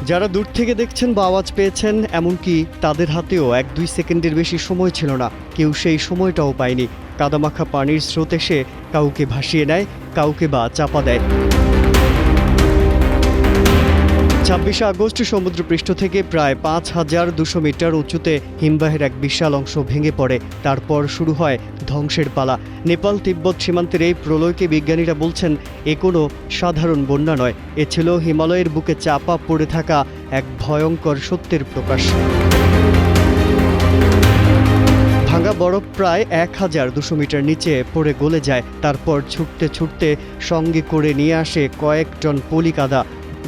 যারা দূর থেকে দেখছেন বা আওয়াজ পেয়েছেন, এমনকি তাদের হাতেও 1-2 সেকেন্ডের বেশি সময় ছিল না। কেউ সেই সময়টাও পায়নি। কাদামাখা পানির স্রোত এসে কাউকে ভাসিয়ে নেয়, কাউকে বা চাপা দেয়। 26 আগস্ট সমুদ্রপৃষ্ঠ থেকে প্রায় 5200 মিটার উঁচুতে হিমবাহের এক বিশাল অংশ ভেঙে পড়ে। তারপর শুরু হয় ধ্বংসের পালা। নেপাল তিব্বত সীমান্তের এই প্রলয়কে বিজ্ঞানীরা বলছেন এ কোনো সাধারণ বন্যা নয়, এ ছিল হিমালয়ের বুকে চাপা পড়ে থাকা এক ভয়ঙ্কর সত্যের প্রকাশ। ভাঙা বরফ প্রায় 1200 মিটার নিচে পড়ে গলে যায়। তারপর ছুটতে ছুটতে সঙ্গে করে নিয়ে আসে কয়েক টন পলি কাদা।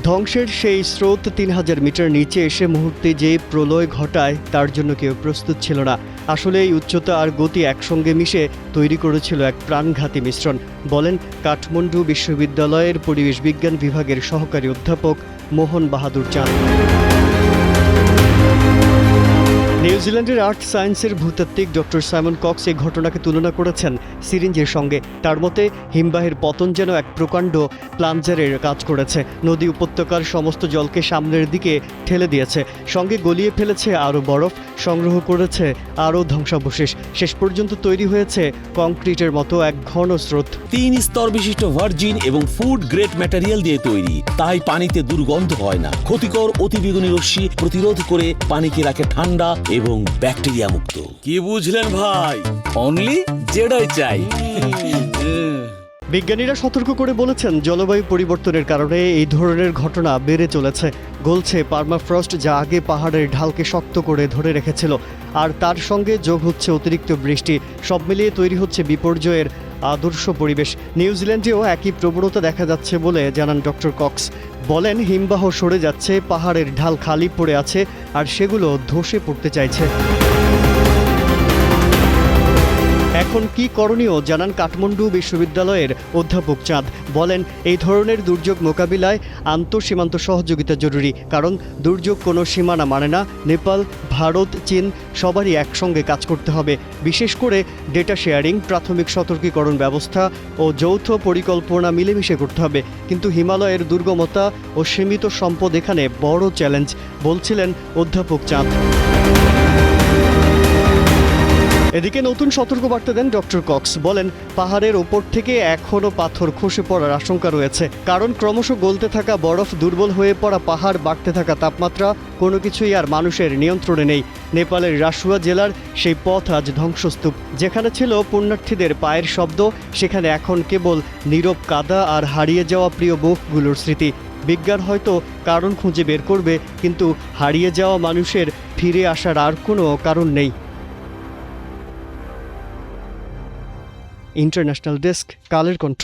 ধ্বংসের সেই স্রোত 3000 মিটার নিচে এসে মুহূর্তে যে প্রলয় ঘটায় তার জন্য কেউ প্রস্তুত ছিল না। আসলে এই উচ্চতা আর গতি একসঙ্গে মিশে তৈরি করেছিল এক প্রাণঘাতী মিশ্রণ, বলেন কাঠমান্ডু বিশ্ববিদ্যালয়ের পরিবেশ বিজ্ঞান বিভাগের সহকারী অধ্যাপক মোহন বাহাদুর চাঁদ। নিউজিল্যান্ডের আর্থ সায়েন্সের ভূতাত্ত্বিক ডক্টর সাইমন কক্স এই ঘটনাকে তুলনা করেছেন সিরিঞ্জের সঙ্গে। তার মতে হিমবাহের পতন যেন এক প্রকাণ্ড প্লাঞ্জারের কাজ করেছে। নদী উপত্যকার সমস্ত জলকে সামনের দিকে ঠেলে দিয়েছে, সঙ্গে গলিয়ে ফেলেছে আরও বরফ, সংগ্রহ করেছে আরও ধ্বংসাবশেষ। শেষ পর্যন্ত তৈরি হয়েছে কংক্রিটের মতো এক ঘন স্রোত। 3 স্তর বিশিষ্ট ভার্জিন এবং ফুড গ্রেড ম্যাটেরিয়াল দিয়ে তৈরি, তাই পানিতে দুর্গন্ধ হয় না। ক্ষতিকর অতিবেগুনি রশ্মি প্রতিরোধ করে পানিকে রাখে ঠান্ডা এবং ব্যাকটেরিয়া মুক্ত। কি বুঝলেন ভাই? অনলি যেটাই চাই। বিজ্ঞানীরা সতর্ক করে বলেছেন জলবায়ু পরিবর্তনের কারণে এই ধরনের ঘটনা বেড়ে চলেছে। গলছে পার্মাফ্রস্ট, যা আগে পাহাড়ের ঢালকে শক্ত করে ধরে রেখেছিল, আর তার সঙ্গে যোগ হচ্ছে অতিরিক্ত বৃষ্টি। সব মিলিয়ে তৈরি হচ্ছে বিপর্যয়ের আদর্শ পরিবেশ। নিউজিল্যান্ডেও একই প্রবণতা দেখা যাচ্ছে বলে জানান ডক্টর কক্স। বলেন হিমবাহ সরে যাচ্ছে, পাহাড়ের ঢাল খালি পড়ে আছে, আর সেগুলো ধসে পড়তে চাইছে। এখন কি করণীয় জানান কাঠমান্ডু বিশ্ববিদ্যালয়ের অধ্যাপক চাঁদ। বলেন এই ধরনের দুর্যোগ মোকাবিলায় আন্তঃসীমান্ত সহযোগিতা জরুরি, কারণ দুর্যোগ কোনো সীমানা মানে না। নেপাল, ভারত, চীন সবারই একসঙ্গে কাজ করতে হবে। বিশেষ করে ডেটা শেয়ারিং, প্রাথমিক সতর্কীকরণ ব্যবস্থা ও যৌথ পরিকল্পনা মিলেমিশে করতে হবে। কিন্তু হিমালয়ের দুর্গমতা ও সীমিত সম্পদ এখানে বড় চ্যালেঞ্জ, বলছিলেন অধ্যাপক চাঁদ। এদিকে নতুন সতর্কবার্তা দেন ডক্টর কক্স। বলেন পাহাড়ের ওপর থেকে এখনও পাথর খসে পড়ার আশঙ্কা রয়েছে, কারণ ক্রমশ গলতে থাকা বরফ, দুর্বল হয়ে পড়া পাহাড়, বাড়তে থাকা তাপমাত্রা, কোনো কিছুই আর মানুষের নিয়ন্ত্রণে নেই। নেপালের রাসুয়া জেলার সেই পথ আজ ধ্বংসস্তূপ। যেখানে ছিল পুণ্যার্থীদের পায়ের শব্দ, সেখানে এখন কেবল নীরব কাদা আর হারিয়ে যাওয়া প্রিয় মুখগুলোর স্মৃতি। বিজ্ঞান হয়তো কারণ খুঁজে বের করবে, কিন্তু হারিয়ে যাওয়া মানুষের ফিরে আসার আর কোনো কারণ নেই। International desk, Kaler Kantho.